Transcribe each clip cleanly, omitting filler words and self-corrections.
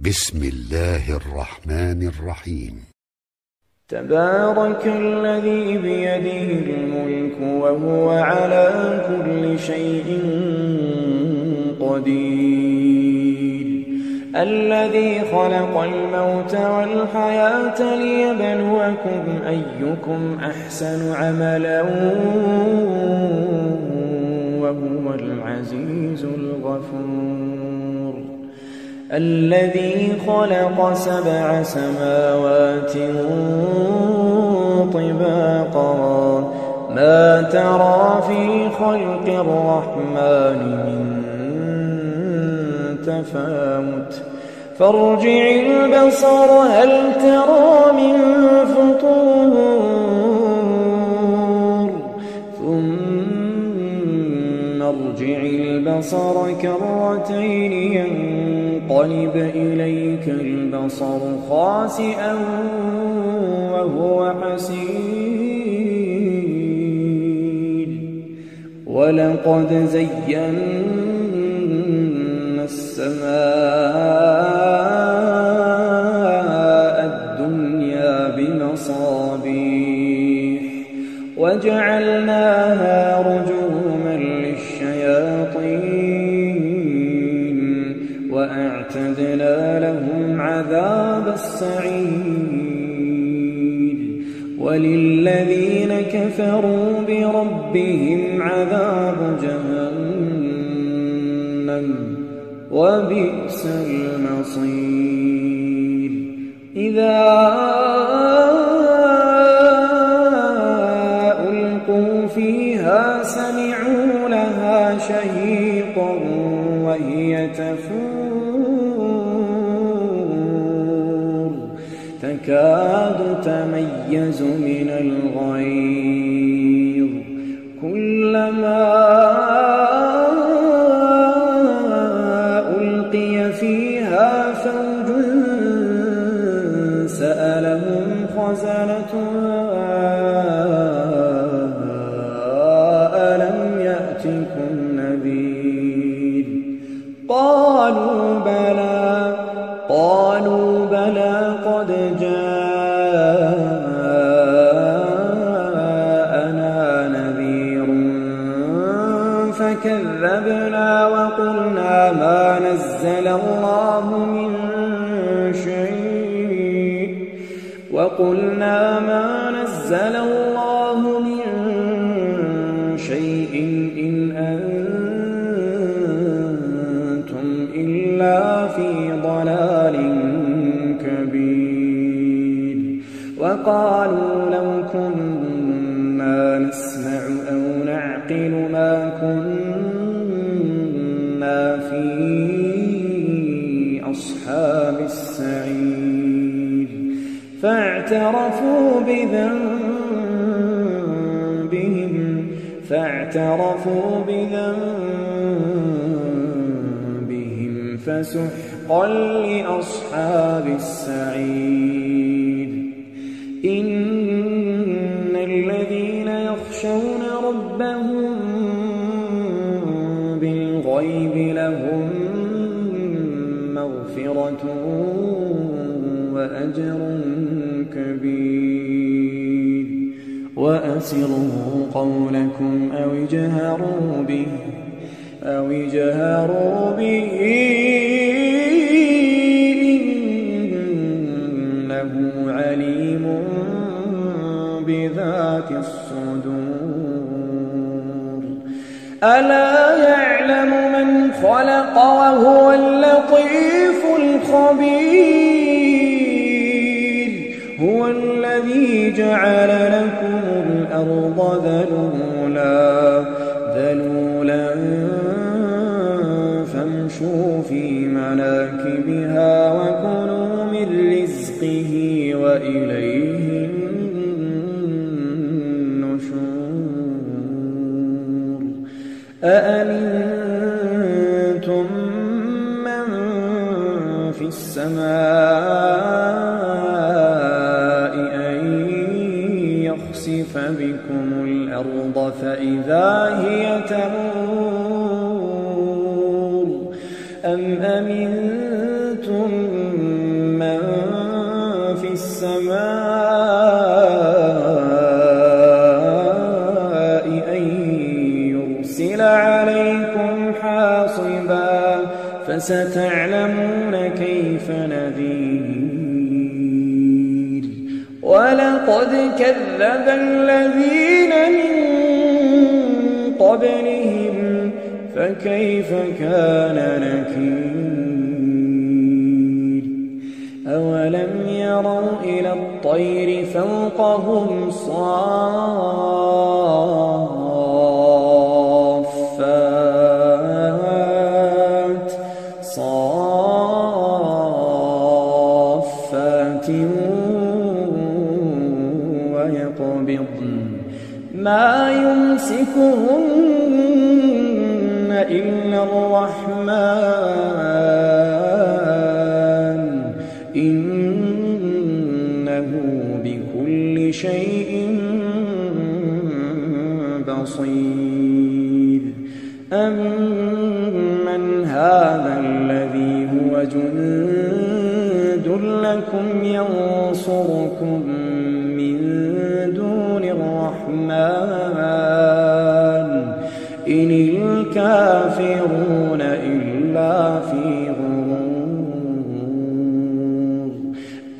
بسم الله الرحمن الرحيم. تبارك الذي بيده الملك وهو على كل شيء قدير، الذي خلق الموت والحياة ليبلوكم أيكم أحسن عملا وهو العزيز الغفور، الذي خلق 7 سماوات طباقا ما ترى في خلق الرحمن من تفاوت فارجع البصر هل ترى من فطور ثم ارجع البصر كرتين ينقلب إليك البصر خاسئا وهو حسير، ولقد زينا السماء الدنيا بمصابيح وجعلناها رجوما للشياطين وأعتدنا لهم عذاب السعير، وللذين كفروا بربهم عذاب جهنم وبئس المصير. إذا ألقوا فيها سمعوا لها شهيقا وهي تفور تكاد تميز من الغيظ كلما ألقي فيها فوج سألهم خزنتها ألم يأتكم نذير قالوا بلى قد جاءنا نذير فكذبنا وقلنا ما نزل الله من شيء إن أنتم إلا في ضلال كبير، وقالوا لو كنا نسمع أو نعقل ما كنا في أصحاب السعير، فاعترفوا بذنبهم فسحقا لأصحاب السعير. إن الذين يخشون ربهم بالغيب لهم مغفرة وأجر كبير، وأسروا قولكم أو اجهروا به إنه عليم بذات الصدور. ألا يعلم من خلق وهو اللطيف الخبير، هو الذي جعل لكم الأرض ذلولا فامشوا في مناكبها وكلوا من رزقه وإليه النشور. أأمنتم من في السماء أن يخسف بكم الأرض فإذا هي تمور أم أمنتم السماء أن يرسل عليكم حاصبا فستعلمون كيف نذير ولقد كذب الذين من قبلهم فكيف كان نكير أولم يروا إلى الطير فوقهم صافات ويقبضن ما يمسكهن إلا الرحمن إنه بكل شيء بصير أمن هذا الذي هو جند لكم ينصركم من دون الرحمن إن الكافرون إلا في غرور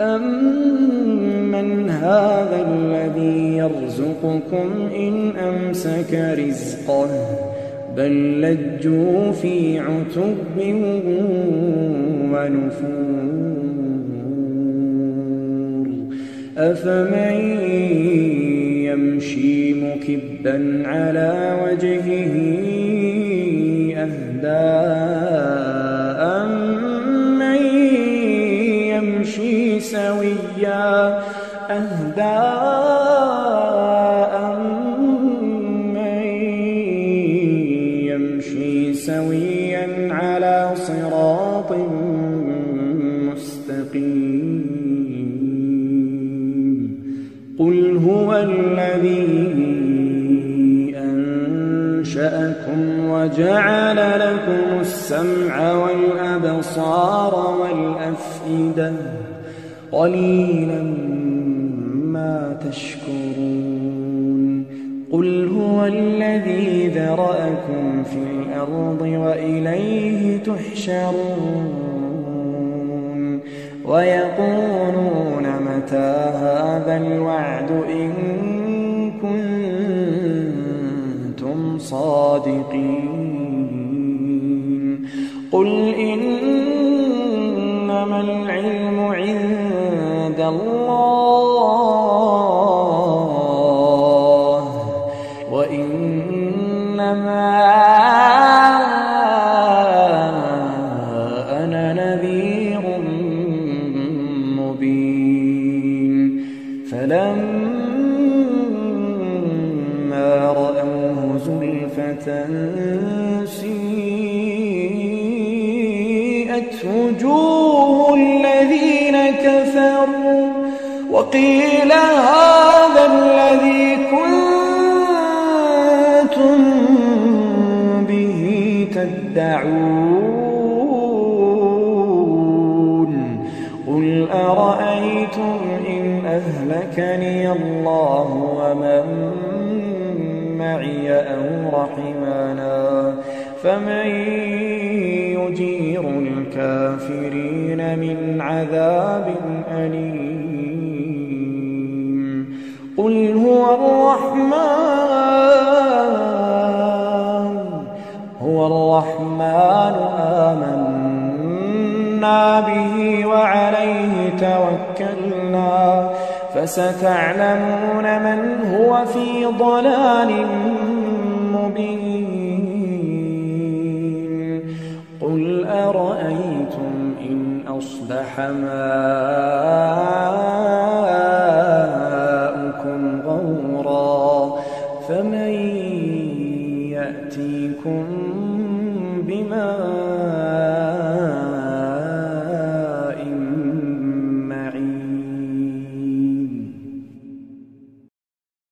أمن هذا الذي يرزقكم إن أمسك رزقه بل لجوا في عتب ونفور أفمن يمشي مكبا على وجهه أهدى أمن يمشي سويا على صراط مستقيم قل هو الذي أنشأكم وجعل لكم السمع والأبصار والأفئدة قليلا ما تشكرون قل هو الذي ذرأكم في الأرض وإليه تحشرون ويقولون متى هذا الوعد إن كنتم صادقين قل إنما العلم عند الله وإنما أنا نذير مبين فلما رأوه زلفة سيئت وجوه الذين كفروا وقيل هذا الذي كنتم به تدعون قل أرأيتم إن أهلكني الله ومن معي أو رحمنا فمن يجير الكافرين من عذاب أليم قل هو الرحمن آمنا به وعليه توكلنا فستعلمون من هو في ضلال مبين قل أرأيتم إن أصبح ماؤكم غورا فمن يأتيكم بماء